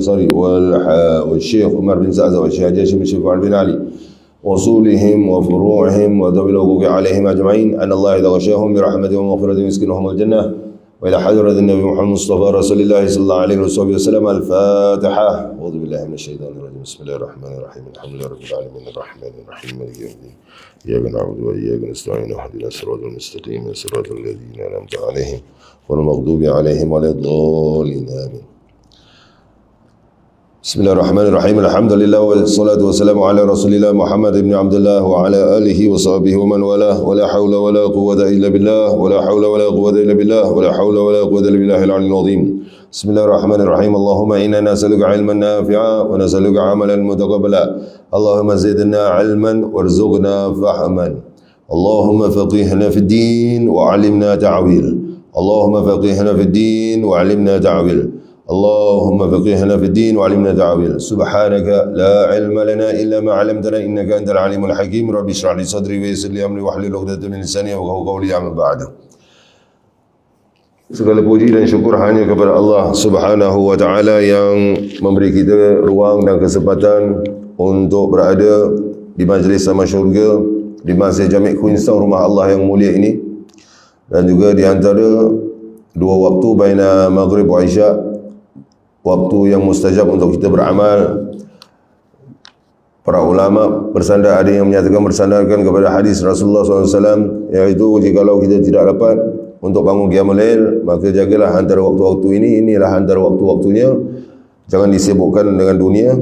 الأنصاري والشيخ عمر بن زعزع والشيخ جاشم الشيخ فؤاد بن علي وصولهم وفروعهم وذوي الحقوق عليهم أجمعين أن الله إذا غشاهم برحمته ومغفرته يسكنهم الجنة وإلى حضرة النبي محمد مصطفى رسول الله صلى الله عليه وسلم. الفاتحة. أعوذ بالله من الشيطان الرجيم. بسم الله الرحمن الرحيم. الحمد لله رب العالمين الرحمن الرحيم مالك يوم الدين إياك نعبد وإياك نستعين اهدنا الصراط المستقيم صراط الذين أنعمت عليهم غير المغضوب عليهم ولا الضالين آمين. بسم الله الرحمن الرحيم. الحمد لله والصلاة والسلام على رسول الله محمد بن عبد الله وعلى آله وصحبه ومن والاه ولا حول ولا قوة إلا بالله ولا حول ولا قوة إلا بالله ولا حول ولا قوة إلا بالله العلي العظيم. بسم الله الرحمن الرحيم. اللهم إنا نسألك علما نافعا ونسألك عملا متقبلا. اللهم زدنا علما وارزقنا فهما. اللهم فقهنا في الدين وعلمنا تعويل. اللهم فقهنا في الدين وعلمنا تعويل. اللهم فقهنا في الدين وعلمنا تعويل. سبحانك لا علم لنا إلا ما علمتنا إنك أنت العليم الحكيم. رب اشرح لي صدري ويسر لي أمري واحلل عقدة من لساني يفقهوا قولي. أما بعد. Segala puji dan syukur hanya kepada Allah Subhanahu wa taala yang memberi kita ruang dan kesempatan untuk berada di majlis sama syurga di Masjid Jami' Queenstown, rumah Allah yang mulia ini, dan juga di antara dua waktu baina maghrib wa isya, waktu yang mustajab untuk kita beramal. Para ulama bersandar, ada yang menyatakan bersandarkan kepada hadis Rasulullah SAW, iaitu jikalau kita tidak dapat untuk bangun qiyamul lail, maka jagalah antara waktu-waktu ini. Inilah antara waktu-waktunya. Jangan disibukkan dengan dunia,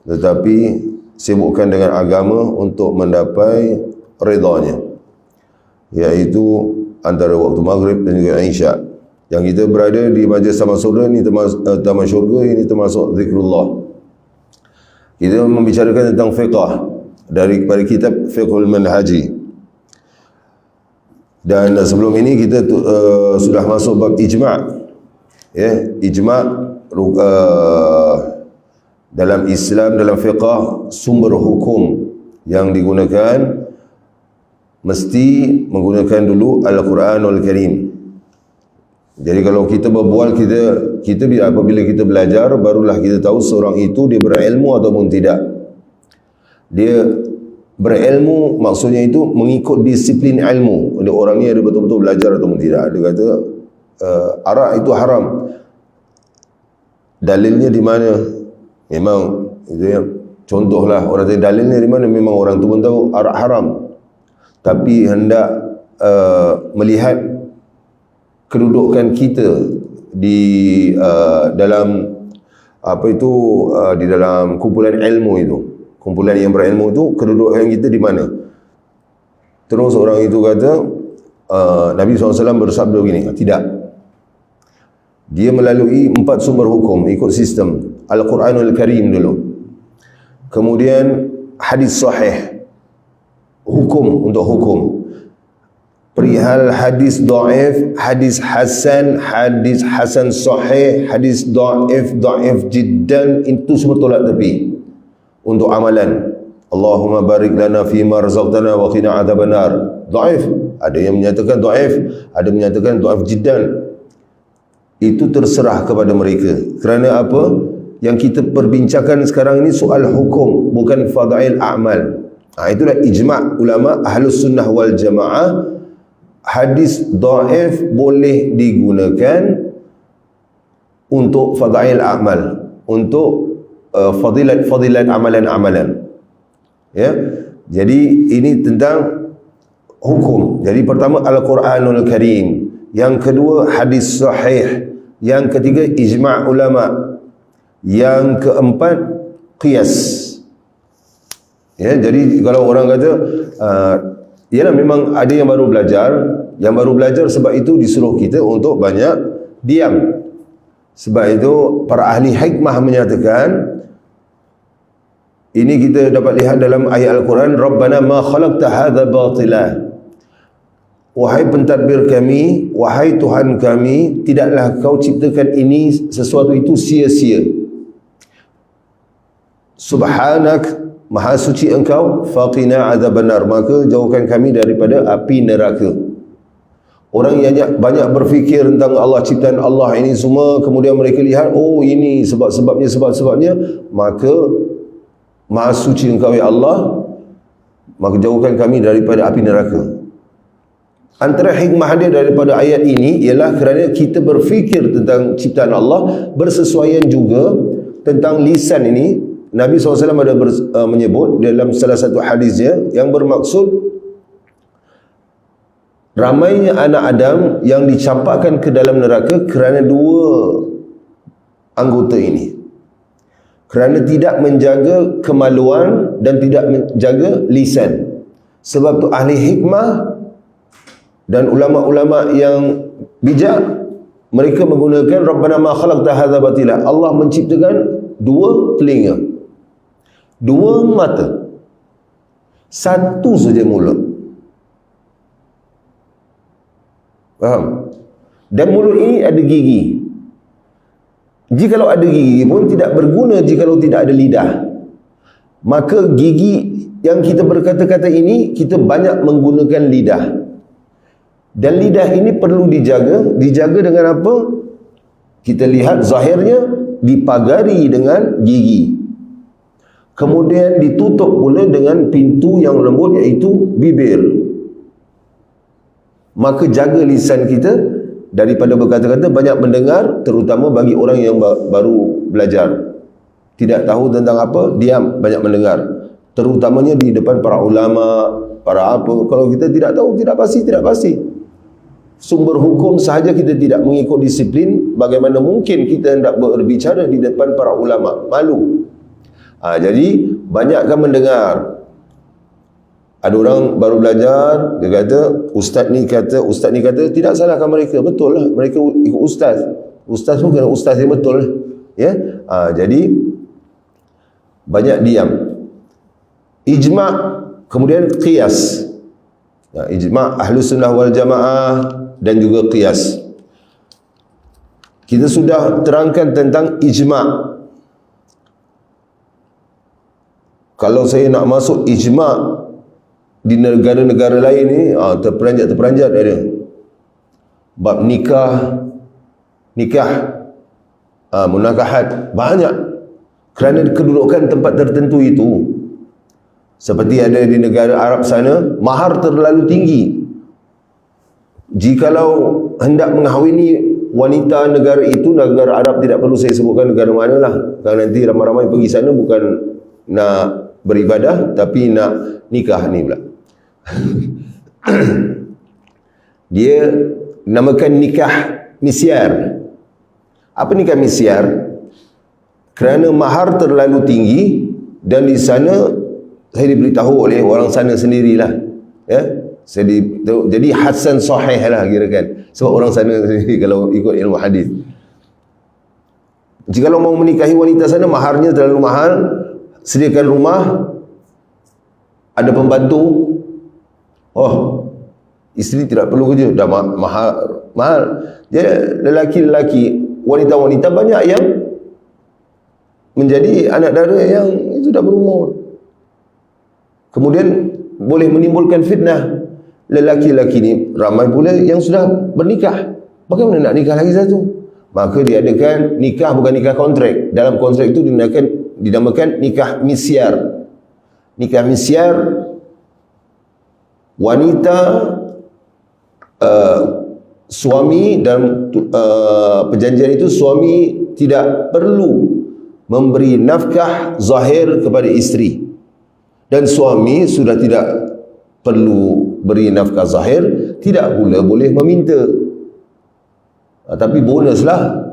tetapi sibukkan dengan agama untuk mendapai redanya, iaitu antara waktu maghrib dan juga isya. Yang kita berada di majlis sama surga ini, taman syurga ini, termasuk zikrullah. Kita membicarakan tentang fiqh daripada kitab Fiqhul Manhaji. Dan sebelum ini kita sudah masuk bab ijma'. Ya, ijma' dalam Islam, dalam fiqh, sumber hukum yang digunakan mesti menggunakan dulu Al-Quranul Karim. Jadi kalau kita berbual, kita apabila kita belajar, barulah kita tahu seorang itu dia berilmu ataupun tidak. Dia berilmu maksudnya itu mengikut disiplin ilmu. Dia orang ni ada betul-betul belajar ataupun tidak. Dia kata arak itu haram. Dalilnya di mana? Memang itu ya, contohlah orang tanya dalilnya di mana, memang orang tu pun tahu arak haram, tapi hendak melihat kedudukan kita di dalam apa itu di dalam kumpulan ilmu itu, kumpulan yang berilmu itu, kedudukan kita di mana. Terus orang itu kata Nabi SAW bersabda begini, tidak, dia melalui 4 sumber hukum, ikut sistem Al-Quranul Karim dulu, kemudian hadis sahih, hukum untuk hukum, perihal hadis dhaif, hadis hasan sahih, hadis dhaif jiddan, itu semua tolak tepi. Untuk amalan, Allahumma barik lana fima razaqtana wa qina adzabannar, dhaif, ada yang menyatakan dhaif, ada yang menyatakan dhaif jiddan. Itu terserah kepada mereka. Kerana apa? Yang kita perbincangkan sekarang ini soal hukum, bukan fadail a'mal. Itulah ijma' ulama Ahlus Sunnah wal Jamaah. Hadis dhaif boleh digunakan untuk fadail a'mal, untuk fadilat amalan-amalan. Ya. Jadi ini tentang hukum. Jadi pertama Al-Quranul Karim, yang kedua hadis sahih, yang ketiga ijma' ulama, yang keempat qiyas. Ya, jadi kalau orang kata ialah memang ada yang baru belajar, sebab itu disuruh kita untuk banyak diam. Sebab itu para ahli hikmah menyatakan, ini kita dapat lihat dalam ayat Al-Quran, Rabbana ma khalaqta hadza batila. Wahai pentadbir kami, wahai Tuhan kami, tidaklah kau ciptakan ini sesuatu itu sia-sia. Subhanak, maha suci engkau, faqina adzabannar, maka jauhkan kami daripada api neraka. Orang yang banyak berfikir tentang Allah, ciptaan Allah ini semua, kemudian mereka lihat, oh ini sebab-sebabnya, maka Maha suci Engkau ya Allah, maka jauhkan kami daripada api neraka. Antara hikmah dia daripada ayat ini ialah kerana kita berfikir tentang ciptaan Allah, bersesuaian juga tentang lisan ini. Nabi SAW ada menyebut dalam salah satu hadisnya yang bermaksud ramainya anak Adam yang dicampakkan ke dalam neraka kerana dua anggota ini. Kerana tidak menjaga kemaluan dan tidak menjaga lisan. Sebab tu ahli hikmah dan ulama-ulama yang bijak, mereka menggunakan Rabbana ma khalaqta hadza batila. Allah menciptakan dua telinga, dua mata, satu saja mulut. Faham? Dan mulut ini ada gigi. Jikalau ada gigi pun tidak berguna jikalau tidak ada lidah. Maka gigi yang kita berkata-kata ini, kita banyak menggunakan lidah. Dan lidah ini perlu dijaga. Dijaga dengan apa? Kita lihat zahirnya dipagari dengan gigi. Kemudian ditutup pula dengan pintu yang lembut, iaitu bibir. Maka jaga lisan kita daripada berkata-kata, banyak mendengar, terutama bagi orang yang baru belajar, tidak tahu tentang apa, diam, banyak mendengar, terutamanya di depan para ulama, para apa. Kalau kita tidak tahu, tidak pasti. Sumber hukum sahaja kita tidak mengikut disiplin, bagaimana mungkin kita hendak berbicara di depan para ulama? Malu. Jadi banyakkan mendengar. Ada orang baru belajar, dia kata, ustaz ni kata, tidak salahkan mereka, betul lah, mereka ikut ustaz. Ustaz pun kena ustaz yang betul lah. Ya? Jadi banyak diam. Ijma', kemudian qiyas. Ijma' Ahlus Sunnah wal Jamaah dan juga qiyas. Kita sudah terangkan tentang ijma'. Kalau saya nak masuk ijma' di negara-negara lain ni, terperanjat ada. Bab nikah, munakahat, banyak. Kerana kedudukan tempat tertentu itu. Seperti ada di negara Arab sana, mahar terlalu tinggi. Jikalau hendak mengahwini wanita negara itu, negara Arab, tidak perlu saya sebutkan negara mana lah, kerana nanti ramai-ramai pergi sana bukan nak beribadah, tapi nak nikah ni pula. Dia namakan nikah misyar. Apa nikah misyar? Kerana mahar terlalu tinggi, dan di sana saya diberitahu oleh orang sana sendirilah, ya, jadi hasan sahih lah kirakan, sebab orang sana sendiri kalau ikut ilmu hadis. Jikalau mau menikahi wanita sana, maharnya terlalu mahal, sediakan rumah, ada pembantu. Oh, isteri tidak perlu kerja, dah mahal. Jadi lelaki-lelaki, wanita-wanita banyak yang menjadi anak dara yang itu dah berumur. Kemudian boleh menimbulkan fitnah. Lelaki-lelaki ni ramai pula yang sudah bernikah. Bagaimana nak nikah lagi satu? Maka diadakan nikah, bukan nikah kontrak. Dalam kontrak itu dinamakan nikah misyar. Nikah misyar, wanita, suami dan perjanjian itu, suami tidak perlu memberi nafkah zahir kepada isteri, dan suami sudah tidak perlu beri nafkah zahir, tidak pula boleh meminta. Tapi bonuslah,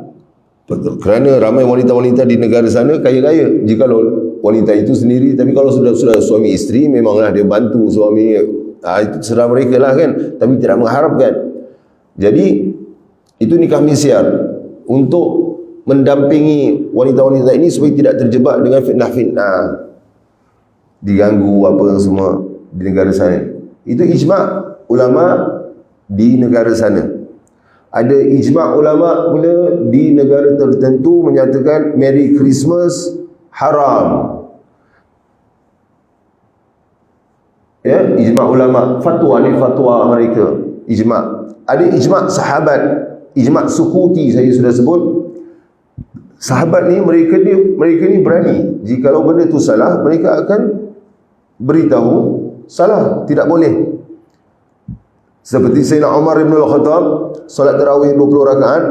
kerana ramai wanita-wanita di negara sana kaya-kaya. Jikalau wanita itu sendiri, tapi kalau sudah suami isteri, memanglah dia bantu suami, itu serah mereka lah kan, tapi tidak mengharapkan. Jadi itu nikah misyar, untuk mendampingi wanita-wanita ini supaya tidak terjebak dengan fitnah-fitnah, diganggu apa semua di negara sana. Itu ijma' ulama di negara sana. Ada ijma' ulama pula di negara tertentu menyatakan Merry Christmas haram. Ya, ijma' ulama, fatwa ni fatwa mereka, ijma'. Ada ijma' sahabat, ijma' sukuti saya sudah sebut. Sahabat ni mereka ni berani. Jikalau benda tu salah, mereka akan beritahu salah, tidak boleh. Seperti Sayyidina Umar bin Al-Khattab, solat tarawih 20 rakaat.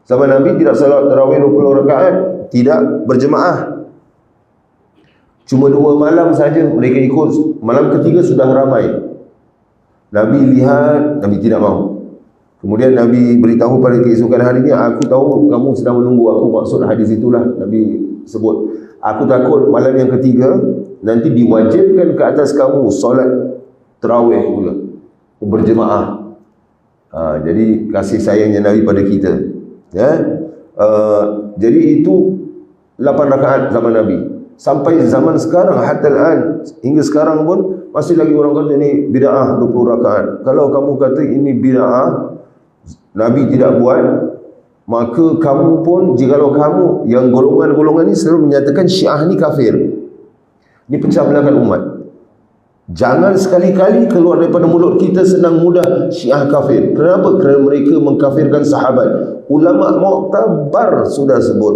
Zaman Nabi tidak solat tarawih 20 rakaat, tidak berjemaah. Cuma 2 malam saja mereka ikut. Malam ketiga sudah ramai. Nabi lihat, Nabi tidak mahu. Kemudian Nabi beritahu pada keesokan harinya, aku tahu kamu sedang menunggu aku. Maksud hadis itulah Nabi sebut, aku takut malam yang ketiga nanti diwajibkan ke atas kamu solat tarawih pula, berjemaah. Jadi kasih sayangnya Nabi pada kita, ya. Jadi itu 8 rakaat zaman Nabi. Sampai zaman sekarang, hatta al-an, hingga sekarang pun masih lagi orang kata ini bid'ah 20 rakaat. Kalau kamu kata ini bid'ah, Nabi tidak buat, maka kamu pun, jikalau kamu yang golongan-golongan ini selalu menyatakan Syiah ni kafir, ini pecah belahkan umat. Jangan sekali-kali keluar daripada mulut kita senang mudah Syiah kafir. Kenapa? Kerana mereka mengkafirkan sahabat. Ulama Mu'tabar sudah sebut,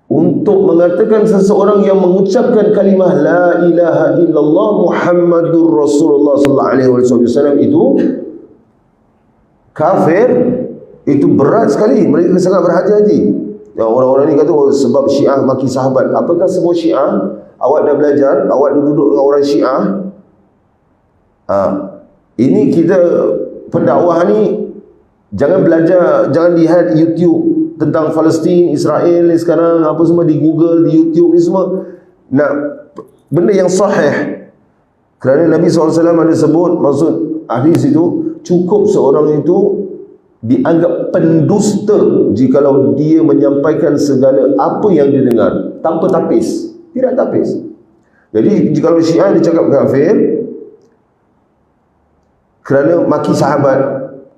untuk mengatakan seseorang yang mengucapkan kalimah la ilaha illallah Muhammadur Rasulullah sallallahu alaihi wasallam itu kafir, itu berat sekali. Mereka sangat berhati-hati. Yang orang-orang ni kata, oh, sebab Syiah maki sahabat. Apakah semua Syiah? Awak dah belajar, awak dah duduk dengan orang Syiah. Ini kita pendakwah ni jangan belajar, jangan lihat YouTube tentang Palestin, Israel ni sekarang, apa semua di Google, di YouTube ni semua. Nak benda yang sahih. Kerana Nabi SAW ada sebut, maksud hadis itu, cukup seorang itu dianggap pendusta jikalau dia menyampaikan segala apa yang dia dengar tanpa tapis, tidak tapis. Jadi jikalau Syiah dicakap kafir kerana maki sahabat,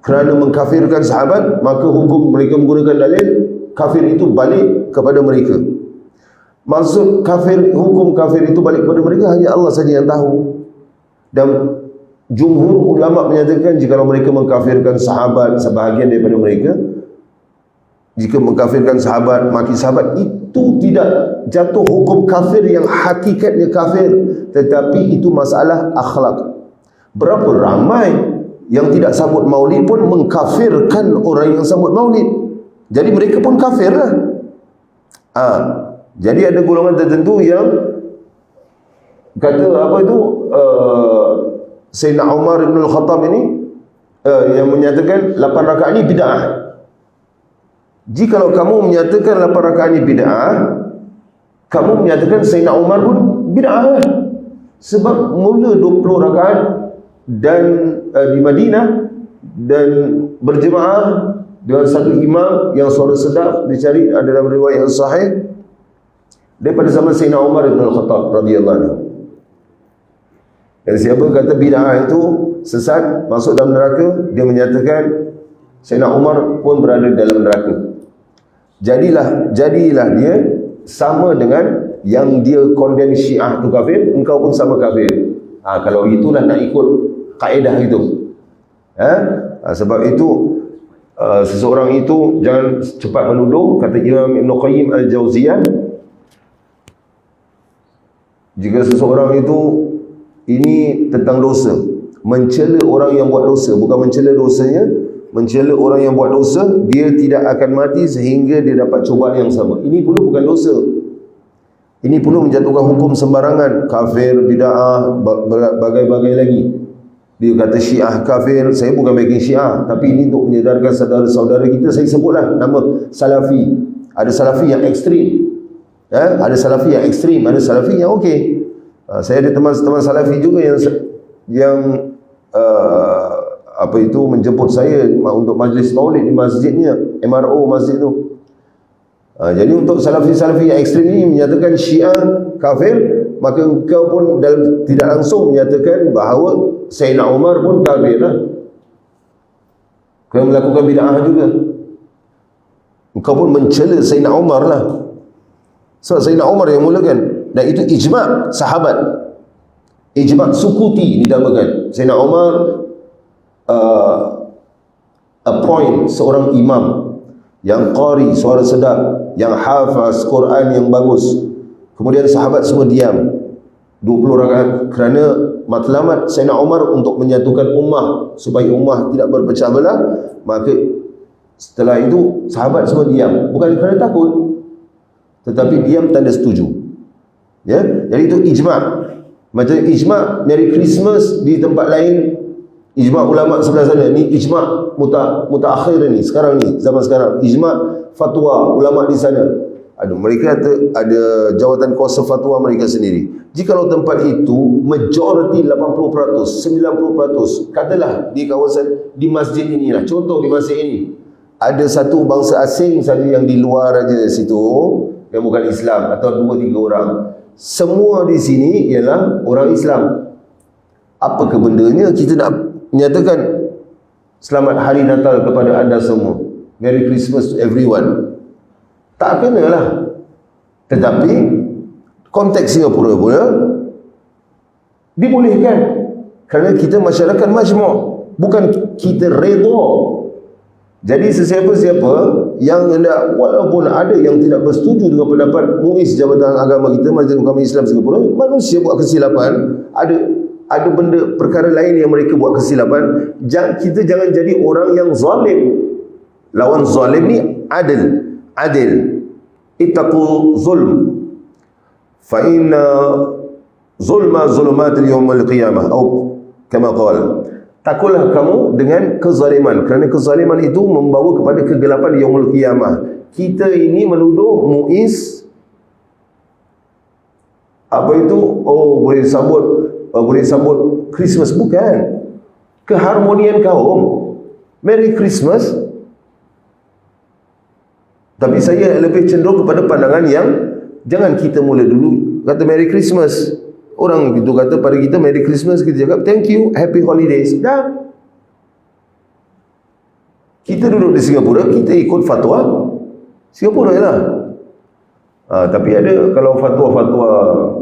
kerana mengkafirkan sahabat, maka hukum mereka menggunakan dalil kafir itu balik kepada mereka. Maksud kafir, hukum kafir itu balik kepada mereka hanya Allah saja yang tahu. Dan jumhur ulama menyatakan jika mereka mengkafirkan sahabat, sebahagian daripada mereka, jika mengkafirkan sahabat, maki sahabat, itu tidak jatuh hukum kafir yang hakikatnya kafir, tetapi itu masalah akhlak. Berapa ramai yang tidak sambut maulid pun mengkafirkan orang yang sambut maulid. Jadi mereka pun kafir lah. Jadi ada golongan tertentu yang kata apa itu, Sayyidina Umar bin Al-Khattab ini yang menyatakan 8 rakaat ini bid'ah. Jikalau kamu menyatakan 8 rakaat ini bid'ah, kamu menyatakan Sayyidina Umar pun bid'ah. Sebab mula 20 rakaat dan di Madinah dan berjemaah dengan satu imam yang suara sedap, dicari ada dalam riwayat yang sahih daripada zaman Sayyidina Umar bin Al-Khattab radhiyallahu anhu. Dan siapa kata bid'ah itu sesat, masuk dalam neraka, dia menyatakan Sayyidina Umar pun berada dalam neraka. Jadilah dia sama dengan yang dia condemn Syiah tu kafir, engkau pun sama kafir. Kalau itulah nak ikut kaedah itu. Sebab itu seseorang itu jangan cepat menuduh. Kata Imam Ibn Qayyim Al-Jauziyah, jika seseorang itu ini tentang dosa, mencela orang yang buat dosa, bukan mencela dosanya, mencela orang yang buat dosa, dia tidak akan mati sehingga dia dapat cubaan yang sama. Ini pula bukan dosa. Ini pula menjatuhkan hukum sembarangan, kafir, bid'ah, bagai-bagai lagi. Dia kata Syiah kafir. Saya bukan bagi Syiah, tapi ini untuk menyedarkan saudara-saudara kita. Saya sebutlah nama Salafi. Ada Salafi yang ekstrim, ada Salafi yang ekstrim, ada Salafi yang okey. Saya ada teman-teman Salafi juga yang apa itu menjemput saya untuk majlis maulid di masjidnya, MRO masjid tu. Jadi untuk Salafi-Salafi yang ekstrim ini menyatakan Syiah kafir, maka engkau pun tidak langsung menyatakan bahawa Sayyidina Umar pun kafir lah, kerana melakukan bid'ah juga. Engkau pun mencela Sayyidina Umar lah. Sebab Sayyidina Umar yang mulakan. Dan itu ijma' sahabat, ijma' sukuti dinamakan. Sayyidina Umar appoint seorang imam yang qari, suara sedap, yang hafaz Quran yang bagus. Kemudian sahabat semua diam 20 rakaat kerana matlamat Sayyidina Umar untuk menyatukan ummah supaya ummah tidak berpecah belah. Maka setelah itu sahabat semua diam, bukan kerana takut, tetapi diam tanda setuju. Ya, jadi itu ijma'. Macam ijma' Merry Christmas di tempat lain, ijma' ulama sebelah sana. Ni ijma' mutaakhir ni, sekarang ni, zaman sekarang. Ijma' fatwa ulama di sana. Mereka ada jawatan kuasa fatwa mereka sendiri. Jikalau tempat itu majoriti 80%, 90%, katalah di kawasan, di masjid inilah, contoh di masjid ini, ada satu bangsa asing saja yang di luar aja situ, yang bukan Islam, atau 2-3 orang. Semua di sini ialah orang Islam. Apa kebendanya kita nak menyatakan selamat hari Natal kepada anda semua, Merry Christmas to everyone? Tak kenalah. Tetapi konteks Singapura pula dibolehkan kerana kita masyarakat majmuk, bukan kita redha. Jadi sesiapa-siapa yang hendak, walaupun ada yang tidak bersetuju dengan pendapat MUIS Jabatan Agama kita, Majlis Ulama Islam Singapura, manusia buat kesilapan, ada benda perkara lain yang mereka buat kesilapan. Kita jangan jadi orang yang zalim. Lawan zalim ni adil. Ittaqu zulm fa inna zulma zulumatil yaumil qiyamah, atau kama qala, takutlah kamu dengan kezaliman, kerana kezaliman itu membawa kepada kegelapan yaumul qiyamah. Kita ini menuduh MUIS apa itu, boleh sambut Christmas, bukan. Keharmonian kaum, Merry Christmas. Tapi saya lebih cenderung kepada pandangan yang jangan kita mula dulu kata Merry Christmas. Orang itu kata pada kita Merry Christmas, kita cakap thank you, Happy Holidays. Dah. Kita duduk di Singapura, kita ikut fatwa Singapura je lah. Tapi ada kalau fatwa-fatwa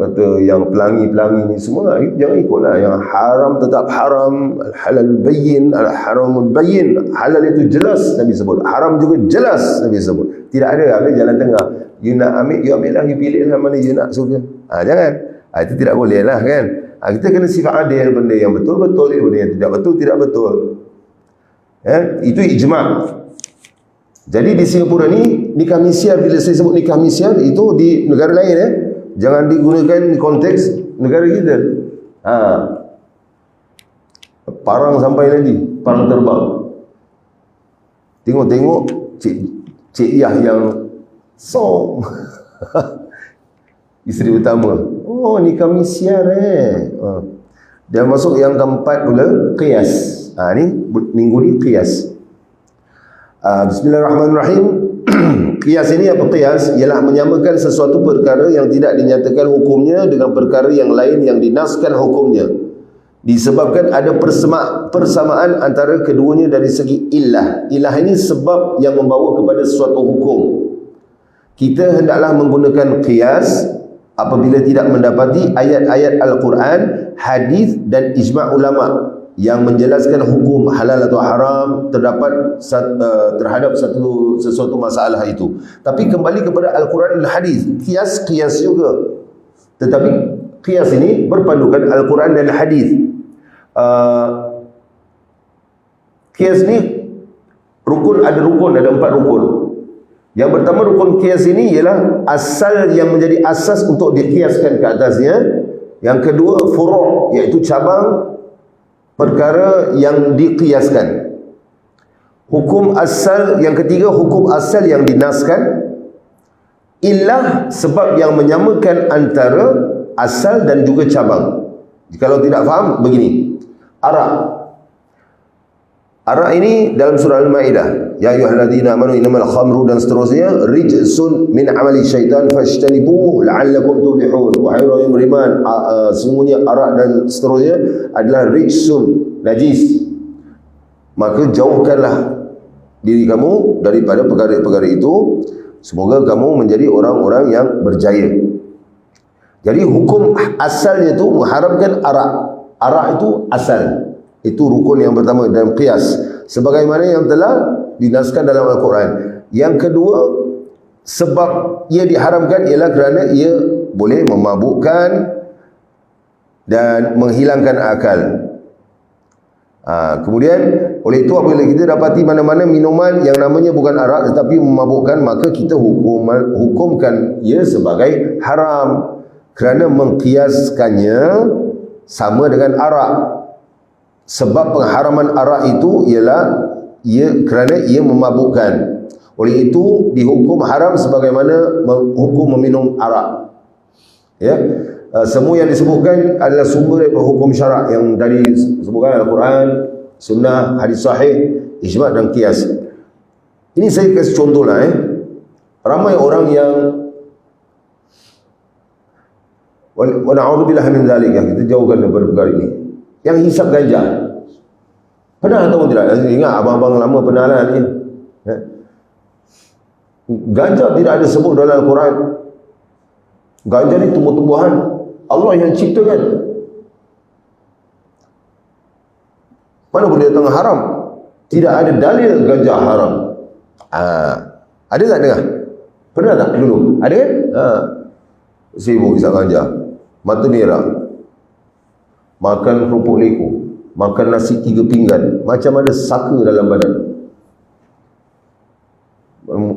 kata yang pelangi-pelangi ni semua, jangan ikutlah. Yang haram tetap haram, halal bayyin, al-haram bayyin. Halal itu jelas Nabi sebut, haram juga jelas Nabi sebut. Tidak ada jalan tengah. You nak ambil, you ambil lah, you pilih lah mana you nak suka. Jangan. Itu tidak boleh lah kan. Kita kena sifat adil, benda yang betul-betul, benda yang tidak betul, tidak betul. Itu ijma'. Jadi di Singapura ni, nikah misyar, bila saya sebut nikah misyar, itu di negara lain jangan digunakan konteks negara kita. Parang sampai nanti, parang terbang. Tengok Cik Yah yang song isteri pertama. Nikah misyar Dan masuk yang keempat pula, qiyas. Ni minggu ni qiyas. Bismillahirrahmanirrahim. Qiyas ini apa qiyas? Ialah menyamakan sesuatu perkara yang tidak dinyatakan hukumnya dengan perkara yang lain yang dinaskan hukumnya, disebabkan ada persamaan antara keduanya dari segi illah. Illah ini sebab yang membawa kepada suatu hukum. Kita hendaklah menggunakan qiyas apabila tidak mendapati ayat-ayat Al-Quran, hadis dan ijma' ulama yang menjelaskan hukum halal atau haram terhadap sesuatu masalah itu. Tapi kembali kepada Al-Quran dan hadis, qiyas juga. Tetapi qiyas ini berpandukan Al-Quran dan hadis. Qiyas ni ada 4 rukun. Yang pertama, rukun qiyas ini ialah asal yang menjadi asas untuk diqiyaskan ke atasnya. Yang kedua, furu', iaitu cabang perkara yang diqiyaskan. Hukum asal yang ketiga, hukum asal yang dinaskan. Illah, sebab yang menyamakan antara asal dan juga cabang. Kalau tidak faham, begini. Arak ini dalam surah Al-Ma'idah, ya ayyuhalladzina amanu innamal khamru, dan seterusnya, rijsun min amali syaitan fashtanibuhu la'allakum tuflihun. Wahai orang yang beriman, semuanya arak dan seterusnya adalah rijsun, najis, maka jauhkanlah diri kamu daripada perkara-perkara itu, semoga kamu menjadi orang-orang yang berjaya. Jadi hukum asalnya itu mengharamkan arak. Arak itu asal. Itu rukun yang pertama dalam qiyas. sebagaimana yang telah dinaskan dalam Al-Quran. Yang kedua, sebab ia diharamkan ialah kerana ia boleh memabukkan dan menghilangkan akal. Kemudian oleh itu apabila kita dapati mana-mana minuman yang namanya bukan arak tetapi memabukkan, maka kita hukumkan ia sebagai haram kerana mengkiaskannya sama dengan arak. Sebab pengharaman arak itu ialah kerana ia memabukkan. Oleh itu dihukum haram sebagaimana hukum meminum arak. Ya. Semua yang disebutkan adalah sumber daripada hukum syarak yang tadi disebutkan Al-Quran, Sunnah, hadis sahih, ijma' dan qiyas. Ini saya kasih contoh lah. Ramai orang yang wa na'udzubillah min dzalik, kita jauhkan daripada perkara ini, yang hisap ganja. Pernah atau tidak? Ingat abang-abang lama pernah lah ni. Ganja tidak ada sebut dalam Al-Quran. Ganja ni tumbuh-tumbuhan Allah yang ciptakan. Mana boleh datang haram? Tidak ada dalil ganja haram. Ada tak dengar? Pernah tak dulu? Ada kan? Sibuk isap ganja, mata merah, makan kerupuk leko, makan nasi 3 pinggan, macam ada saka dalam badan,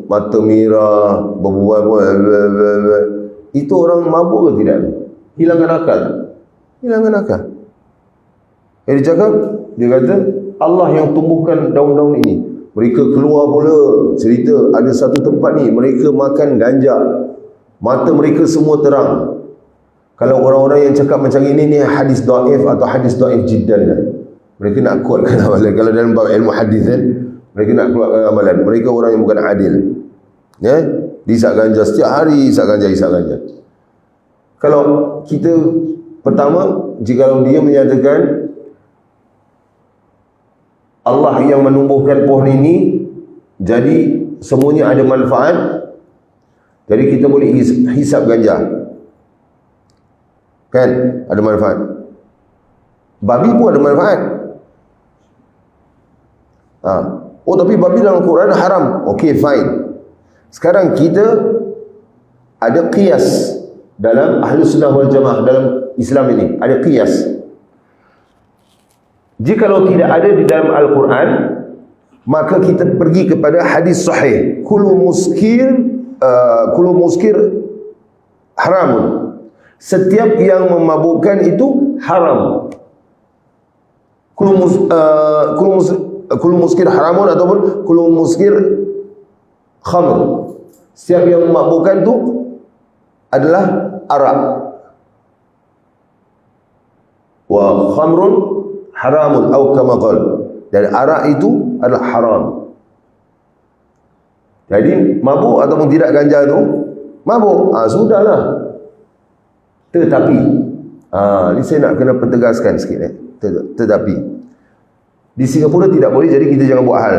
mata merah, berbual-bual. Itu orang mabuk ke tidak? Hilangkan akal. Hilangkan akal. Dia cakap, dia kata Allah yang tumbuhkan daun-daun ini. Mereka keluar pula cerita ada satu tempat ni mereka makan ganja, mata mereka semua terang. Kalau orang-orang yang cakap macam ini ni hadis dhaif atau hadis dhaif jiddan kan. Mereka nak kuatkan amalan. Kalau dalam bab ilmu hadis kan, mereka nak kuatkan amalan. Mereka orang yang bukan adil. Ya, isap ganja setiap hari, isap ganja. Kalau kita pertama, jika dia menyatakan Allah yang menumbuhkan pohon ini, jadi semuanya ada manfaat, jadi kita boleh hisap ganja, kan? Ada manfaat. Babi pun ada manfaat. Oh, tapi babi dalam Quran haram. Okey, fine. Sekarang kita ada qiyas dalam Ahlus Sunnah wal Jamaah, dalam Islam ini ada qiyas. Jikalau tidak ada di dalam Al-Quran, maka kita pergi kepada hadis sahih. Kullu muskir haramun. Setiap yang memabukkan itu haram. Kullu muskir haramun ataupun kullu muskir khamr. Setiap yang memabukkan itu adalah arak. Wa khamrun haramun atau kama qal. Dan arak itu adalah haram. Jadi mabuk ataupun tidak ganja itu mabuk. Sudahlah. Tetapi ini saya nak kena pertegaskan sikit. Tetapi di Singapura tidak boleh, jadi kita jangan buat hal.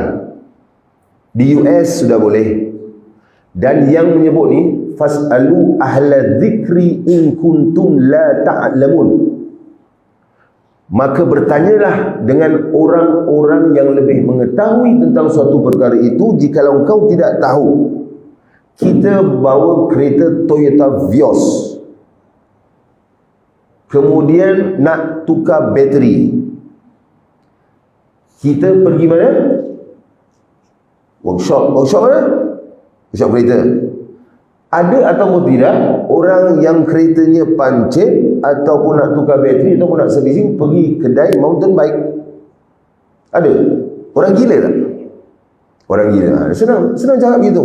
Di US sudah boleh. Dan yang menyebut ni fas'alu ahla dzikri in kuntum la ta'lamun. Maka bertanyalah dengan orang-orang yang lebih mengetahui tentang suatu perkara itu jikalau engkau tidak tahu. Kita bawa kereta Toyota Vios, kemudian nak tukar bateri. Kita pergi mana? Workshop mana? Workshop kereta. Ada ataupun tidak orang yang keretanya pancit ataupun nak tukar bateri ataupun nak servicing pergi kedai mountain bike? Ada? Orang gila tak? Orang gila. Senang cakap gitu.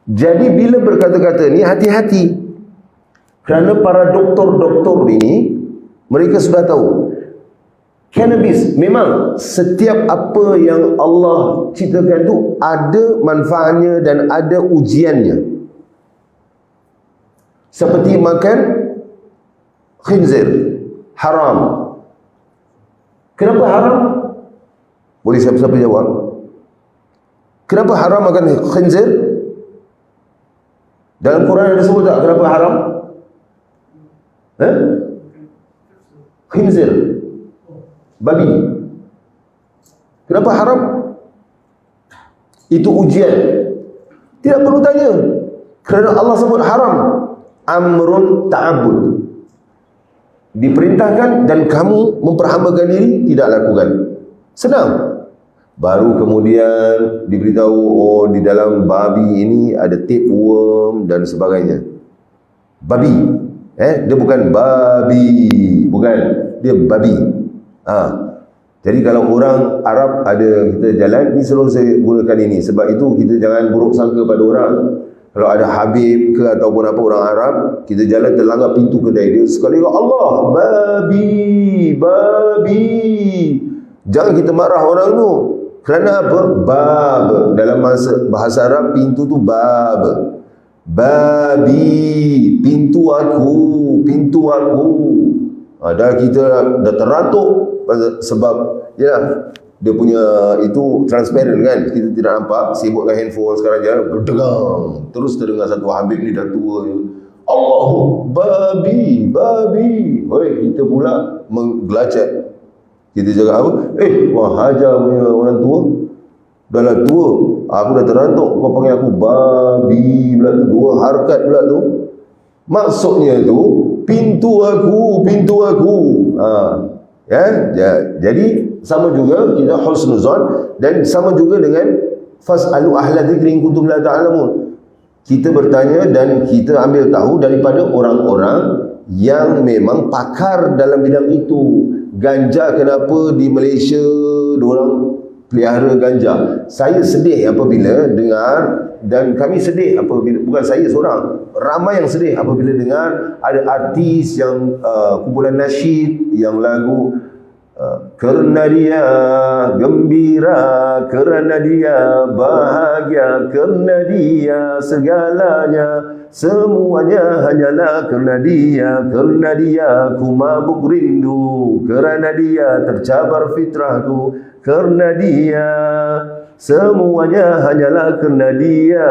Jadi bila berkata-kata ni hati-hati. Kerana para doktor-doktor ini mereka sudah tahu cannabis memang setiap apa yang Allah ciptakan tu ada manfaatnya dan ada ujiannya. Seperti makan khinzir haram. Kenapa haram? Boleh siapa-siapa jawab? Kenapa haram makan khinzir? Dalam Quran ada sebut tak kenapa haram? Khinzir, babi. Kenapa haram? Itu ujian. Tidak perlu tanya. Kerana Allah sebut haram. Amrun ta'abud. Diperintahkan dan kamu memperhambakan diri, tidak lakukan. Senang. Baru kemudian diberitahu, oh di dalam babi ini ada tapeworm dan sebagainya. Babi. Dia bukan babi. Bukan. Dia babi. Jadi kalau orang Arab ada kita jalan, ni selalu saya gunakan ini. Sebab itu kita jangan buruk sangka pada orang. Kalau ada Habib ke ataupun apa orang Arab, kita jalan terlanggar pintu kedai dia, sekali Allah, babi, babi. Jangan kita marah orang tu. Kerana apa? Bab. Dalam bahasa Arab, pintu tu bab. Babi, pintu aku, pintu aku. Dah kita dah teratuk sebab ya dia punya itu transparent kan, kita tidak nampak. Sibuk dengan handphone sekarang jalan berdegang, terus terdengar satu Habib ni dah tua je, Allahu babi, babi. Oi, kita pula menggelacak. Kita jaga apa? Wah hajar punya orang tua dah lah tua, aku dah terantuk, kau panggil aku babi pula tu. Dua harkat pula tu. Maksudnya tu pintu aku, pintu aku. Jadi sama juga kita husnuzon, dan sama juga dengan fas'alu ahla dzikri in kuntum la ta'lamun. Kita bertanya dan kita ambil tahu daripada orang-orang yang memang pakar dalam bidang itu. Ganja kenapa di Malaysia diorang pelihara ganja? Saya sedih apabila dengar, dan kami sedih apabila, bukan saya seorang, ramai yang sedih apabila dengar ada artis yang kumpulan nasyid yang lagu kerana dia gembira, kerana dia bahagia, kerana dia segalanya, semuanya hanyalah kerana dia ku mabuk rindu, kerana dia tercabar fitrahku, kerana dia semuanya hanyalah kerana dia.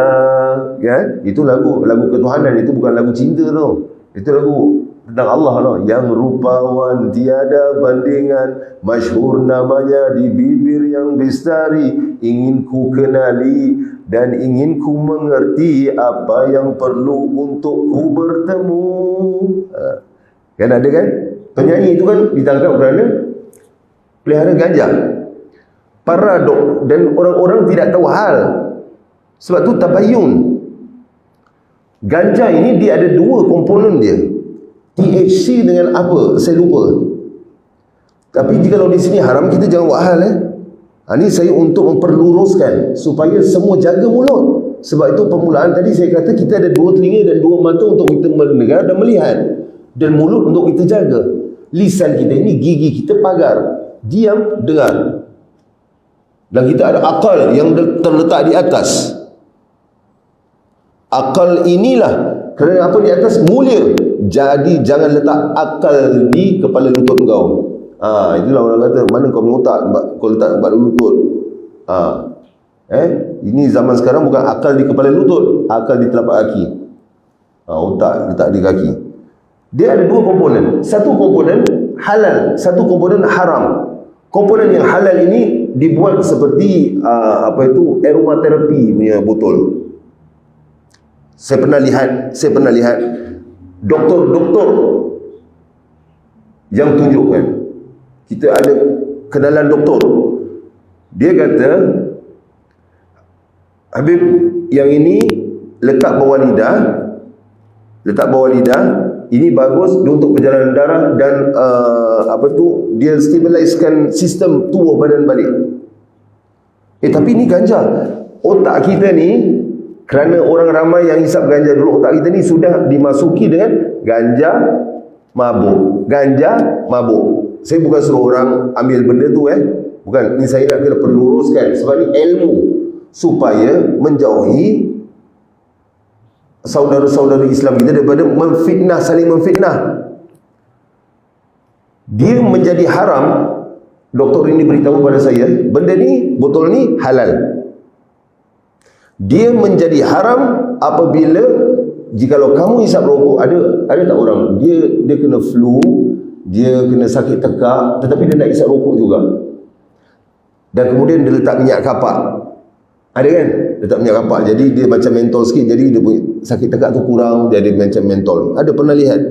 Kan? Itu lagu ketuhanan, itu bukan lagu cinta tu. Itu lagu tentang Allah lah. Yang rupawan tiada bandingan, masyhur namanya di bibir yang bestari, ingin ku kenali dan ingin ku mengerti apa yang perlu untuk ku bertemu. Kan ada kan? Penyanyi itu kan ditangkap kerana pelihara ganja. Paradok, dan orang-orang tidak tahu hal. Sebab tu tabayun. Ganja ini dia ada dua komponen dia. THC dengan apa? Saya lupa. Tapi kalau di sini haram, kita jangan buat hal. Ini saya untuk memperluruskan supaya semua jaga mulut. Sebab itu permulaan tadi saya kata kita ada dua telinga dan dua mata untuk kita mendengar dan melihat, dan mulut untuk kita jaga. Lisan kita ini, gigi kita pagar, diam, dengar. Dan kita ada akal yang terletak di atas. Akal inilah, kerana apa di atas? Mulia. Jadi jangan letak akal di kepala lutut kau. Itulah orang kata, mana kau punya otak kau letak kepala lutut. Ini zaman sekarang bukan akal di kepala lutut, akal di telapak kaki. Otak letak di kaki. Dia ada dua komponen. Satu komponen halal, satu komponen haram. Komponen yang halal ini dibuat seperti aromaterapi punya botol. Saya pernah lihat doktor-doktor yang tunjukkan. Kita ada kenalan doktor. Dia kata, Habib, yang ini letak bawah lidah, ini bagus untuk perjalanan darah dan dia stabiliskan sistem tubuh badan balik. Tapi ini ganja. Otak kita ni, kerana orang ramai yang hisap ganja dulu, otak kita ni sudah dimasuki dengan ganja, mabuk. Ganja, mabuk. Saya bukan suruh orang ambil benda tu bukan. Ini saya nak kena perluruskan. Sebab ni ilmu, supaya menjauhi saudara-saudara Islam kita daripada memfitnah, saling memfitnah. Dia menjadi haram. Doktor ini beritahu kepada saya, benda ni, botol ni halal. Dia menjadi haram apabila, jikalau kamu hisap rokok, ada tak orang dia kena flu, dia kena sakit tekak, tetapi dia nak hisap rokok juga. Dan kemudian dia letak minyak kapak. Ada kan? Letak minyak kapak. Jadi dia macam mentol sikit. Jadi dia punya sakit tekak tu kurang. Jadi macam mentol. Ada pernah lihat?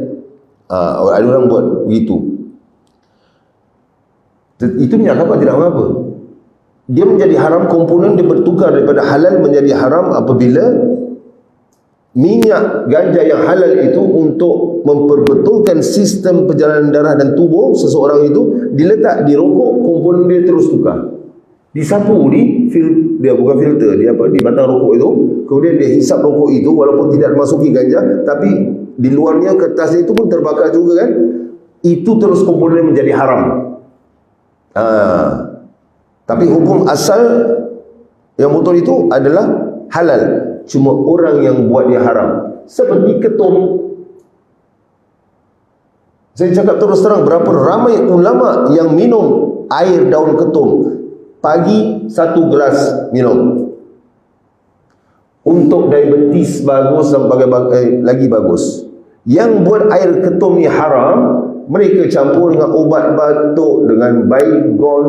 Ada orang buat begitu. Itu minyak kapak tidak apa-apa. Dia menjadi haram, komponen dia bertukar daripada halal menjadi haram apabila minyak ganja yang halal itu untuk memperbetulkan sistem perjalanan darah dan tubuh seseorang itu diletak di rokok, komponen dia terus tukar. Disapu dia bukan filter, dia di batang rokok itu, kemudian dia hisap rokok itu walaupun tidak masuki ganja, tapi di luarnya kertasnya itu pun terbakar juga kan. Itu terus komponen menjadi haram. Tapi hukum asal yang betul itu adalah halal. Cuma orang yang buat dia haram. Seperti ketum. Saya cakap terus terang, berapa ramai ulama yang minum air daun ketum. Pagi 1 gelas minum. Untuk diabetes bagus dan lagi bagus. Yang buat air ketum ni haram, mereka campur dengan ubat batuk, dengan baygon.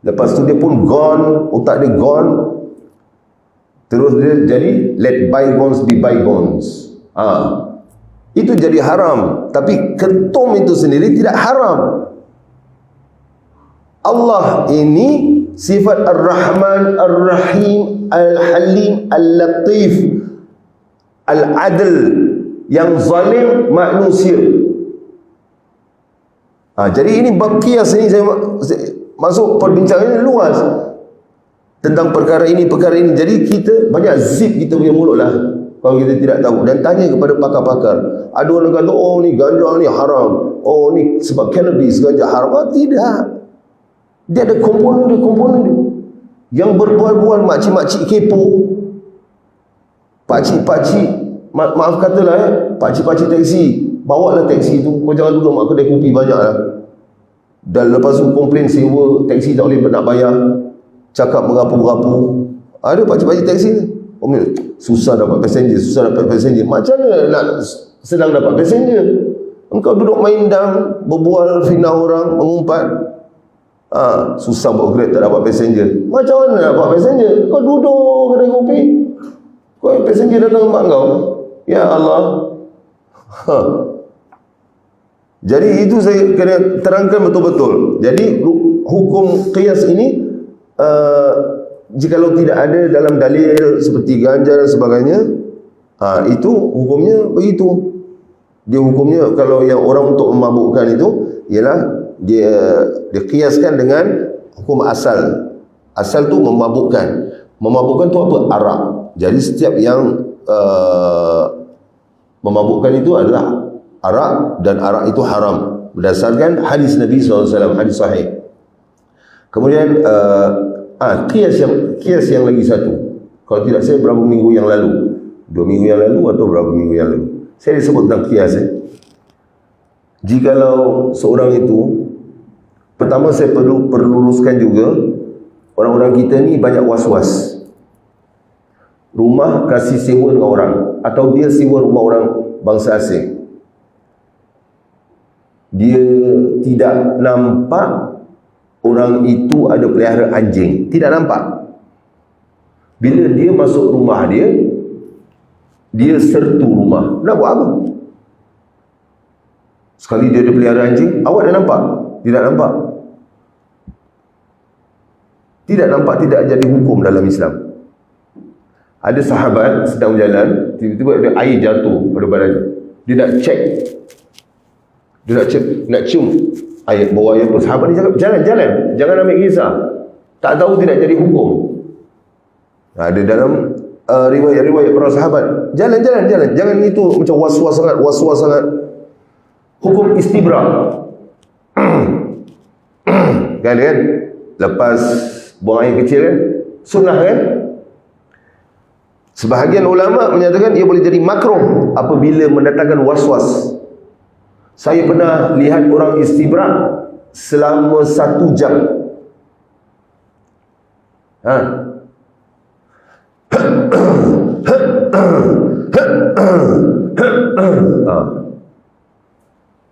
Lepas tu dia pun gone, otak dia gone. Terus dia jadi let bygones be bygones. Itu jadi haram. Tapi ketum itu sendiri tidak haram. Allah ini sifat Ar-Rahman, Ar-Rahim, Al-Halim, Al-Latif, Al-Adl, yang zalim manusia. Jadi ini bab qiyas ni saya masuk perbincangan ini luas tentang perkara ini. Jadi kita banyak zip kita punya mulut lah kalau kita tidak tahu, dan tanya kepada pakar-pakar. Ada orang kata, oh ni ganja ni haram, oh ni sebab cannabis ganja haram. Tidak. Dia ada komponen dia. Yang berbual-bual makcik-makcik kepo, pakcik-pakcik, maaf katalah pakcik-pakcik teksi, bawa lah teksi tu, kau jangan duduk mak kedai kopi banyak lah. Dan lepas tu komplain sewa teksi tak boleh nak bayar, cakap merapu-rapu. Ada pakcik-pakcik teksi ni, susah dapat passenger. Macam mana nak senang dapat passenger? Engkau duduk main dam, berbual fitnah orang, mengumpat. Susah buat Grab tak dapat passenger. Macam mana nak dapat passenger? Kau duduk kedai kopi, kau passenger datang mak kau. Ya Allah. Jadi itu saya kena terangkan betul-betul. Jadi hukum qiyas ini jikalau tidak ada dalam dalil seperti ganja dan sebagainya, itu hukumnya begitu. Dia hukumnya kalau yang orang untuk memabukkan itu ialah dia qiyaskan dengan hukum asal. Asal tu memabukkan. Memabukkan tu apa? Arak. Jadi setiap yang memabukkan itu adalah arak, dan arak itu haram berdasarkan hadis Nabi SAW, hadis sahih. Kemudian qiyas yang lagi satu, kalau tidak saya berapa minggu yang lalu, 2 minggu yang lalu atau berapa minggu yang lalu, saya disebut tentang qiyas. Jikalau seorang itu, pertama saya perlu luruskan juga, orang-orang kita ni banyak was-was. Rumah kasih sewa dengan orang, atau dia sewa rumah orang bangsa asing. Dia tidak nampak orang itu ada pelihara anjing. Tidak nampak. Bila dia masuk rumah dia sertu rumah. Nak buat apa? Sekali dia ada pelihara anjing, awak dah nampak? Tidak nampak. Tidak nampak tidak jadi hukum dalam Islam. Ada sahabat sedang berjalan, tiba-tiba ada air jatuh pada badannya. Dia nak cek, nak cium air, bawa air apa. Sahabat dia cakap, jalan, jangan ambil kisah. Tak tahu tidak jadi hukum. Ada dalam riwayat-riwayat para sahabat, jalan, jangan itu macam was-was sangat. Hukum istibra. Kan? Lepas buang air kecil kan? Sunnah kan? Sebahagian ulama menyatakan ia boleh jadi makruh apabila mendatangkan was-was. Saya pernah lihat orang istibra selama 1 jam.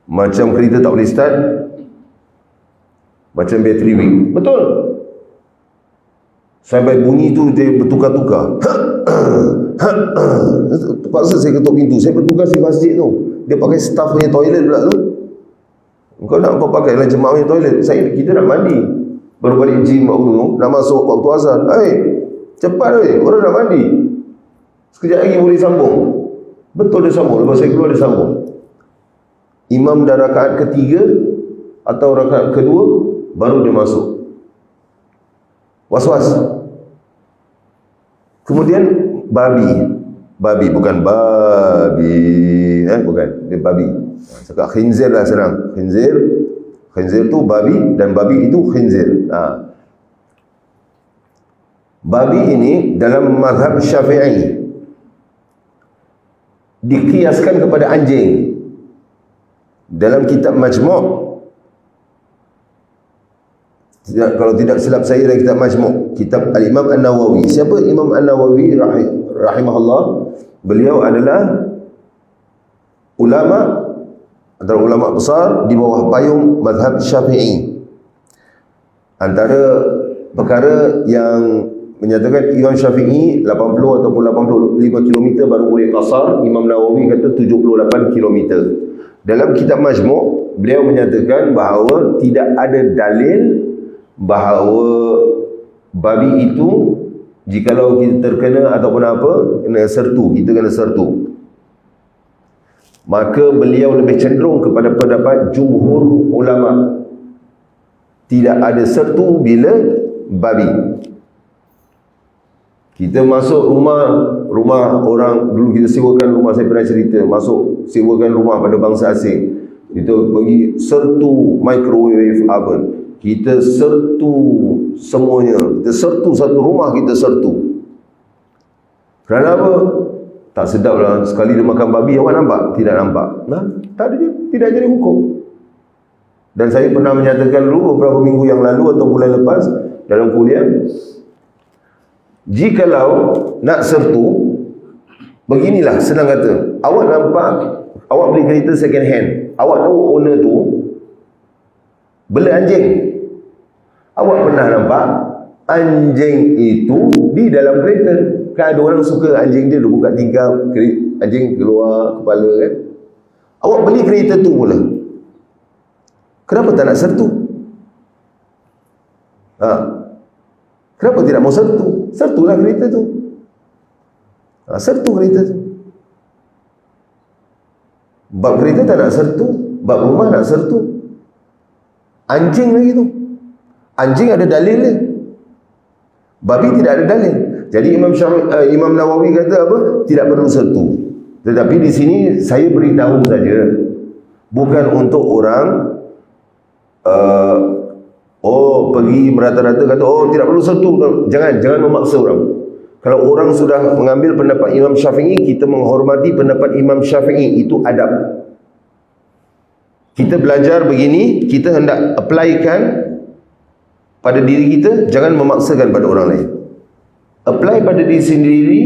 Macam kereta tak boleh start. macam battery weak. Betul. Sampai bunyi tu dia bertukar-tukar. Terpaksa saya ketuk pintu. Saya bertugas di masjid tu. Dia pakai staff punya toilet pula tu. Kau nak kau pakai lah jemaah punya toilet. Kita nak mandi. Baru balik gym dulu, nak masuk waktu azan. Cepat orang nak mandi. Sekejap lagi boleh sambung. Betul dia sambung. Lepas saya keluar dia sambung. Imam dah rakaat ketiga atau rakaat kedua, baru dia masuk. Was-was. Kemudian babi bukan babi, bukan, dia babi. Cakap khinzir lah senang. Khinzir tu babi dan babi itu khinzir. Babi ini dalam mazhab Syafi'i dikiaskan kepada anjing. Dalam kitab Majmu', kalau tidak silap saya dari kitab Majmu', kitab Al-Imam An-Nawawi. Siapa Imam An-Nawawi rahimahullah? Beliau adalah ulama, antara ulama besar di bawah payung mazhab Syafi'i. Antara perkara yang menyatakan Imam Syafi'i 80 ataupun 85 km baru boleh qasar, Imam Nawawi kata 78 km. Dalam kitab Majmu', beliau menyatakan bahawa tidak ada dalil bahawa babi itu jikalau kita terkena ataupun apa, kena sertu, kita kena sertu. Maka beliau lebih cenderung kepada pendapat jumhur ulama, tidak ada sertu bila babi. Kita masuk rumah orang, dulu kita sewakan rumah, saya pernah cerita, sewakan rumah pada bangsa asing. Kita pergi sertu microwave oven, kita sertu semuanya, kita sertu satu rumah, kita sertu. Kerana apa? Tak sedap lah, sekali dia makan babi, awak nampak? Tidak nampak. Tak ada, tidak jadi hukum. Dan saya pernah menyatakan dulu beberapa minggu yang lalu atau bulan lepas dalam kuliah, jikalau nak sertu, beginilah, senang kata, awak nampak, awak beli kereta second hand, awak tahu owner tu bela anjing. Awak pernah nampak anjing itu di dalam kereta. Kan ada orang suka anjing dia buka tingkap, anjing keluar kepala kan. Awak beli kereta tu pula, kenapa tak nak sertu? Kenapa tidak mau sertu? Sertulah kereta tu. Sertu kereta tu. Bab kereta tak nak sertu, bab rumah nak sertu. Anjing lagi tu. Anjing ada dalil dia. Babi tidak ada dalil. Jadi Imam Nawawi kata apa? Tidak perlu sertu. Tetapi di sini saya beritahu saja, bukan untuk orang pergi merata-rata kata tidak perlu sertu. Jangan memaksa orang. Kalau orang sudah mengambil pendapat Imam Syafi'i, kita menghormati pendapat Imam Syafi'i. Itu adab. Kita belajar begini, kita hendak applykan pada diri kita, jangan memaksakan pada orang lain. Apply pada diri sendiri,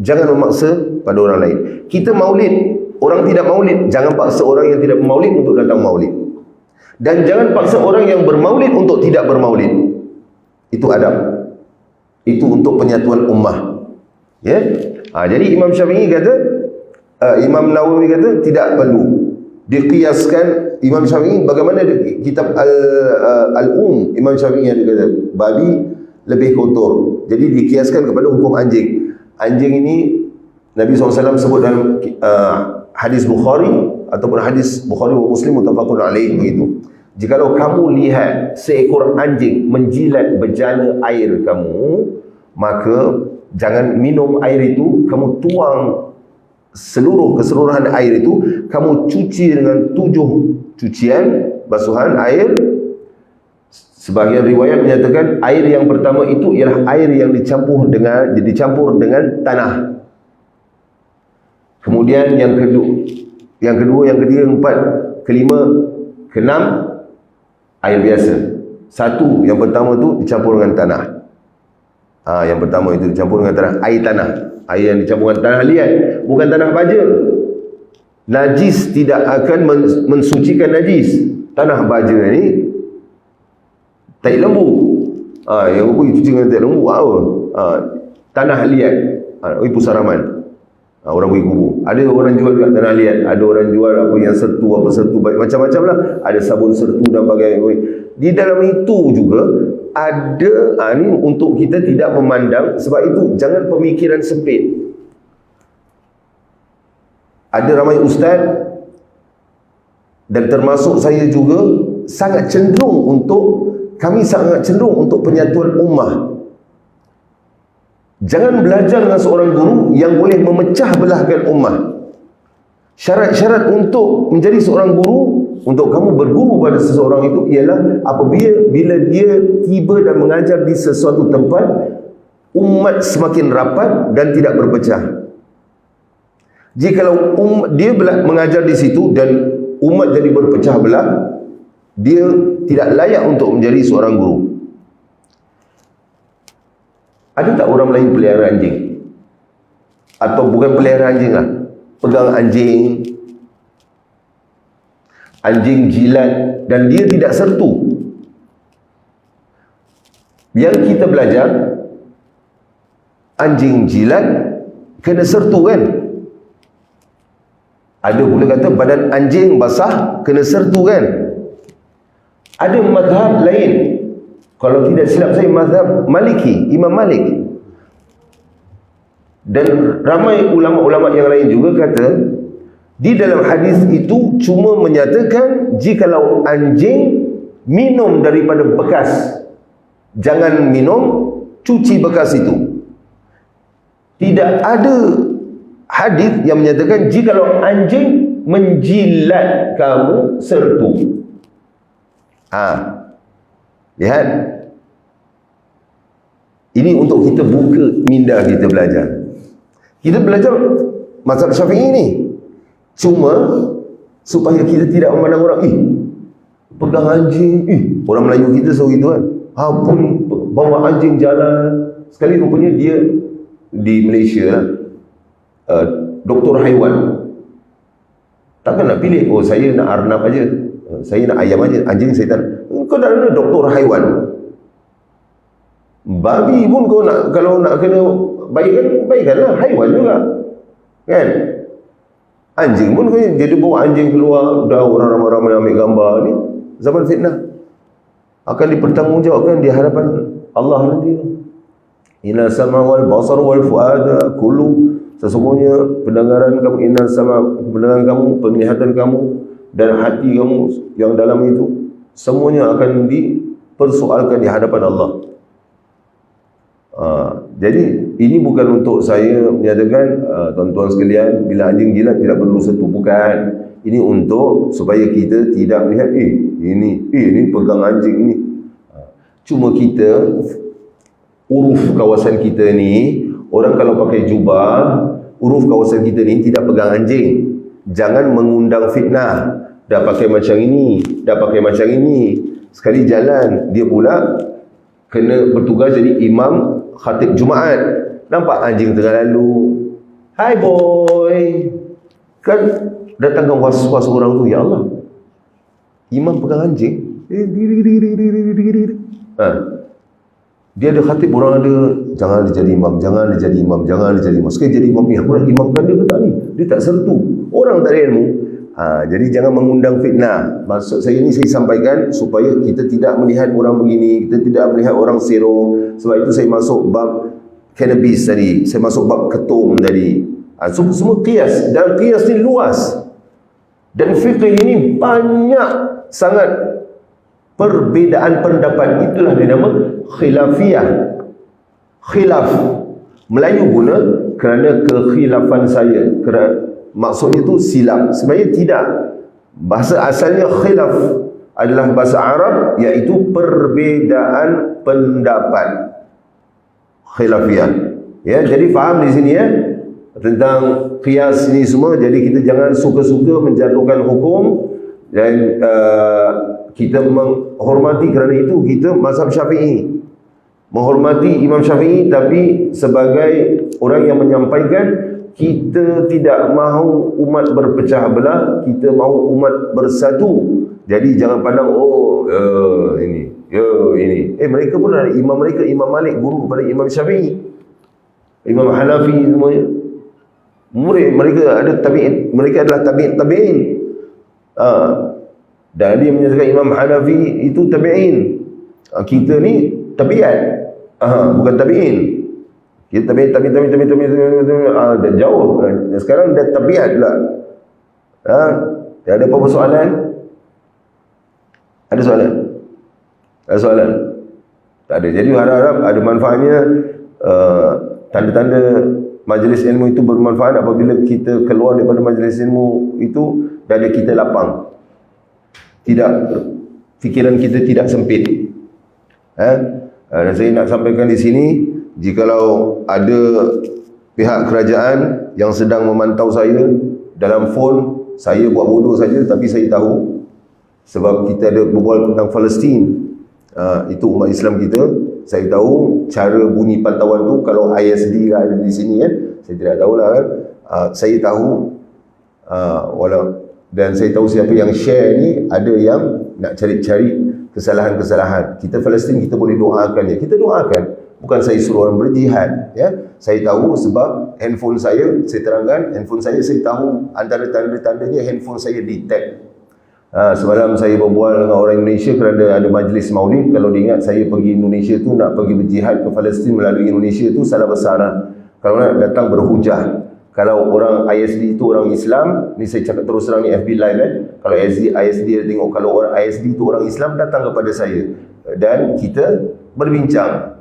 jangan memaksa pada orang lain. Kita maulid, orang tidak maulid, jangan paksa orang yang tidak bermaulid untuk datang maulid. Dan jangan paksa orang yang bermaulid untuk tidak bermaulid. Itu adab. Itu untuk penyatuan ummah. Ya. Jadi Imam Syafi'i kata, Imam Nawawi kata tidak perlu diqiyaskan. Imam Syafi'i bagaimana kitab Imam Syafi'i ada kata babi lebih kotor, jadi dikiaskan kepada hukum anjing. Anjing ini Nabi SAW sebut dalam hadis Bukhari ataupun hadis Bukhari wa Muslim muttafaqun alaih begitu. Jikalau kamu lihat seekor anjing menjilat bejana air kamu, maka jangan minum air itu, kamu tuang keseluruhan air itu, kamu cuci dengan 7 cucian basuhan air. Sebagian riwayat menyatakan air yang pertama itu ialah air yang dicampur dengan tanah. Kemudian yang kedua, yang ketiga, keempat, kelima, keenam air biasa. Satu, yang pertama tu dicampur dengan tanah. Yang pertama itu dicampur dengan tanah, air tanah. Air yang dicampur dengan tanah liat, bukan tanah baja. Najis tidak akan mensucikan najis. Tanah baja ni Tai lembu. Yang pergi cuci dengan tai lembu apa? Tanah liat. Pusaraman. Orang pergi kubur. Ada orang jual juga tanah liat. Ada orang jual apa yang sertu, macam-macam lah. Ada sabun sertu dan sebagainya. Di dalam itu juga ada, ni untuk kita tidak memandang. Sebab itu jangan pemikiran sempit. Ada ramai ustaz dan termasuk saya juga kami sangat cenderung untuk penyatuan ummah. Jangan belajar dengan seorang guru yang boleh memecah belahkan ummah. Syarat-syarat untuk menjadi seorang guru, untuk kamu berguru pada seseorang itu ialah bila dia tiba dan mengajar di sesuatu tempat, umat semakin rapat dan tidak berpecah. Jikalau dia mengajar di situ dan umat jadi berpecah belah, dia tidak layak untuk menjadi seorang guru. Ada tak orang Melayu pelihara anjing? Atau bukan pelihara anjing lah, pegang anjing, anjing jilat dan dia tidak sertu. Yang kita belajar, anjing jilat kena sertu kan? Ada pula kata badan anjing basah kena sertu kan? Ada mazhab lain. Kalau tidak silap saya, mazhab Maliki, Imam Malik. Dan ramai ulama-ulama yang lain juga kata, di dalam hadis itu cuma menyatakan jikalau anjing minum daripada bekas, jangan minum, cuci bekas itu. Tidak ada hadis yang menyatakan jikalau anjing menjilat kamu, sertu. Lihat, ini untuk kita buka minda kita belajar. Kita belajar mazhab Syafi'i ni cuma supaya kita tidak memandang orang, pegang anjing, orang Melayu kita selalu gitu kan, pun bawa anjing jalan. Sekali rupanya dia di Malaysia lah, doktor haiwan. Takkan nak pilih, saya nak arnab aja, saya nak ayam aja, anjing saya tak. Kau dah ada doktor haiwan. Babi pun kau nak, kalau nak kena baikkanlah haiwan juga kan. Anjing pun kau jadi bawa anjing keluar, dah orang ramai-ramai ambil gambar ni. Zaman fitnah akan dipertanggungjawabkan di hadapan Allah nanti. Inna sama wal basar wal fuada kullu, sesungguhnya pendengaran kamu, inna sama pendengaran kamu, penglihatan kamu dan hati kamu yang dalam itu semuanya akan dipersoalkan di hadapan Allah. Jadi ini bukan untuk saya menyatakan tuan-tuan sekalian bila anjing jilat tidak perlu sertu, bukan. Ini untuk supaya kita tidak melihat ini pegang anjing ni. Cuma kita uruf kawasan kita ni, orang kalau pakai jubah, uruf kawasan kita ni tidak pegang anjing. Jangan mengundang fitnah. Dah pakai macam ini, dah pakai macam ini. Sekali jalan, dia pula kena bertugas jadi imam khatib Jumaat. Nampak anjing tengah lalu, hai boy, kan datangkan was-was orang tu, ya Allah, imam pegang anjing, dia ada khatib, orang ada, jangan dia jadi imam, jangan dia jadi imam, jangan dia jadi imam. Sekali jadi imam, aku nak imamkan dia ke tak ni? Dia tak sertu, orang tak ada ilmu. Jadi jangan mengundang fitnah. Maksud saya ni, saya sampaikan supaya kita tidak melihat orang begini, kita tidak melihat orang serong. Sebab itu saya masuk bab cannabis tadi, saya masuk bab ketum tadi. Semua qiyas, dan qiyas ni luas. Dan fiqh ini banyak sangat perbezaan pendapat. Itulah dinamakan khilafiyah. Khilaf Melayu guna kerana kekhilafan saya, maksudnya itu silap. Sebenarnya tidak. Bahasa asalnya khilaf adalah bahasa Arab, iaitu perbezaan pendapat. Khilafiyah. Ya, jadi faham di sini ya tentang qiyas ini semua. Jadi kita jangan suka-suka menjatuhkan hukum dan kita menghormati, kerana itu kita mazhab Syafi'i. Menghormati Imam Syafi'i, tapi sebagai orang yang menyampaikan, kita tidak mahu umat berpecah belah, kita mahu umat bersatu. Jadi jangan pandang ini. Mereka pun ada imam mereka, Imam Malik guru kepada Imam Syafi'i, Imam Hanafi semuanya. Murid mereka ada tabi'in, mereka adalah tabi'in. Dan dia menyatakan Imam Hanafi itu tabi'in. Kita ni tabi'at. Bukan tabi'in. Kita tabi'in dah jauh. Sekarang dah tabi'at pula. Ada apa-apa soalan? Ada soalan? Ada soalan? Tak ada. Jadi harap-harap ada manfaatnya. Tanda-tanda majlis ilmu itu bermanfaat apabila kita keluar daripada majlis ilmu itu dada kita lapang. Tidak, fikiran kita tidak sempit. Dan saya nak sampaikan di sini, jikalau ada pihak kerajaan yang sedang memantau saya dalam phone, saya buat bodoh saja, tapi saya tahu sebab kita ada berbual tentang Palestin. Itu umat Islam kita. Saya tahu cara bunyi pantauan tu. Kalau ISD lah ada di sini kan, saya tidak tahulah kan. Saya tahu dan saya tahu siapa yang share ni, ada yang nak cari-cari kesalahan-kesalahan. Kita Palestin, kita boleh doakan ya. Kita doakan. Bukan saya suruh orang berjihad ya. Saya tahu sebab handphone saya terangkan, handphone saya tahu antara tanda-tandanya handphone saya detect. Semalam saya berbual dengan orang Indonesia kerana ada majlis maulid. Kalau diingat, saya pergi Indonesia tu nak pergi berjihad ke Palestin melalui Indonesia tu salah besar lah. Kalau nak datang berhujah. Kalau orang ISD itu orang Islam, ni saya cakap terus terang ni FB live kan. Kalau ISD dia tengok, kalau orang ISD itu orang Islam, datang kepada saya dan kita berbincang.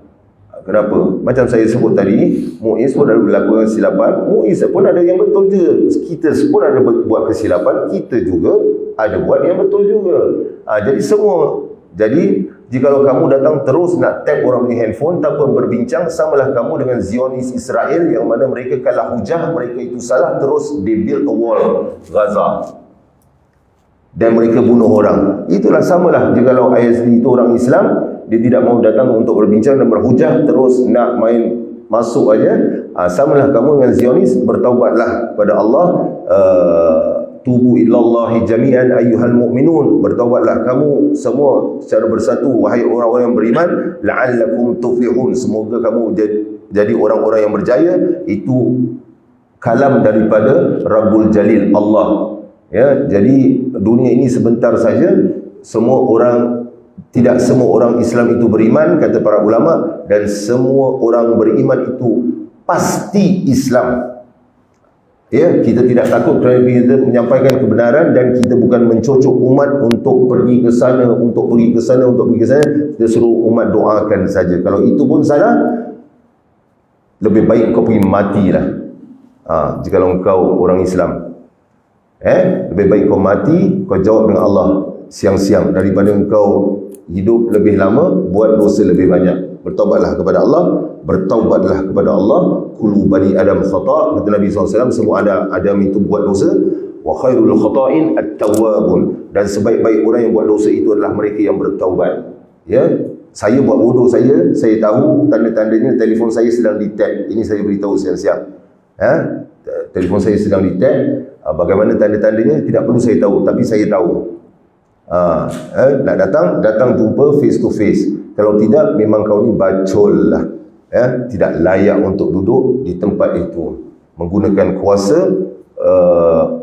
Kenapa? Macam saya sebut tadi, Muiz pun ada melakukan kesilapan, Muiz pun ada yang betul je. Kita pun ada buat kesilapan, kita juga ada buat yang betul juga. Jadi semua. Jadi jikalau kamu datang terus nak tap orang punya handphone tanpa berbincang, samalah kamu dengan Zionis Israel yang mana mereka kalah hujah, mereka itu salah, terus they build a wall Gaza dan mereka bunuh orang. Itulah samalah jikalau ISD itu orang Islam, dia tidak mau datang untuk berbincang dan berhujah, terus nak main masuk aja. Samalah kamu dengan Zionis, bertaubatlah kepada Allah. Tubu ilallahi jami'an ayyuhal mu'minun, bertaubatlah kamu semua secara bersatu wahai orang-orang yang beriman, la'allakum tuflihun, semoga kamu jadi orang-orang yang berjaya. Itu kalam daripada Rabbul Jalil Allah ya. Jadi dunia ini sebentar saja. Tidak semua orang Islam itu beriman, kata para ulama, dan semua orang beriman itu pasti Islam. Ya, kita tidak takut kerana kita menyampaikan kebenaran, dan kita bukan mencocok umat untuk pergi ke sana, untuk pergi ke sana. Kita suruh umat doakan saja. Kalau itu pun salah, lebih baik kau pergi matilah. Jikalau engkau orang Islam, lebih baik kau mati, kau jawab dengan Allah siang-siang, daripada engkau hidup lebih lama, buat dosa lebih banyak. Bertaubatlah kepada Allah. Bertaubatlah kepada Allah. Kullu bani Adam khata', kata Nabi SAW, semua Adam itu buat dosa. Wa khairul khata'in at-tawwabun, dan sebaik-baik orang yang buat dosa itu adalah mereka yang bertaubat. Ya, saya buat bodoh saya tahu tanda-tandanya telefon saya sedang di-tap. Ini saya beritahu siang-siang. Telefon saya sedang di-tap. Bagaimana tanda-tandanya tidak perlu saya tahu, tapi saya tahu. Nak datang jumpa face to face. Kalau tidak, memang kau ni bacol lah. Tidak layak untuk duduk di tempat itu, menggunakan kuasa,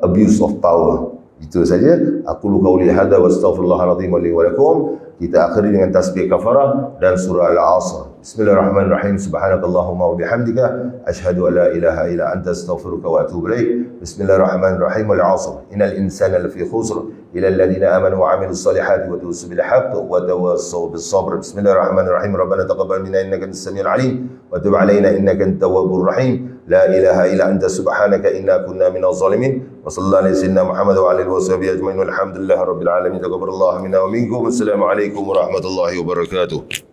abuse of power. Itu saja. Aku lu qauli hadza wa astaghfirullahalazim li wa lakum. Kita akhiri dengan tasbih kafarah dan surah Al-Asr. Bismillahirrahmanirrahim. Subhanakallahumma wa bihamdika asyhadu an la ilaha illa anta astaghfiruka wa atubu ilaik. Bismillahirrahmanirrahim. Al-Asr. Innal insana lafi khusr illa alladhina amanu wa 'amilus salihati wa tawassaw bil haqq wa tawassaw bis sabr. Bismillahirrahmanirrahim. Rabbana taqabbal minna innaka antas samiul 'alim wa tub 'alaina innaka antat tawwabur rahim. La ilaha illa anta subhanaka inna kunna minaz zalimin. Wa sallallahu alaihi wasallam Muhammad wa alihi washabihi ajmain. Walhamdulillahirabbil alamin. Taqabbalallahu minna wa minkum. Assalamu alaikum warahmatullahi wabarakatuh.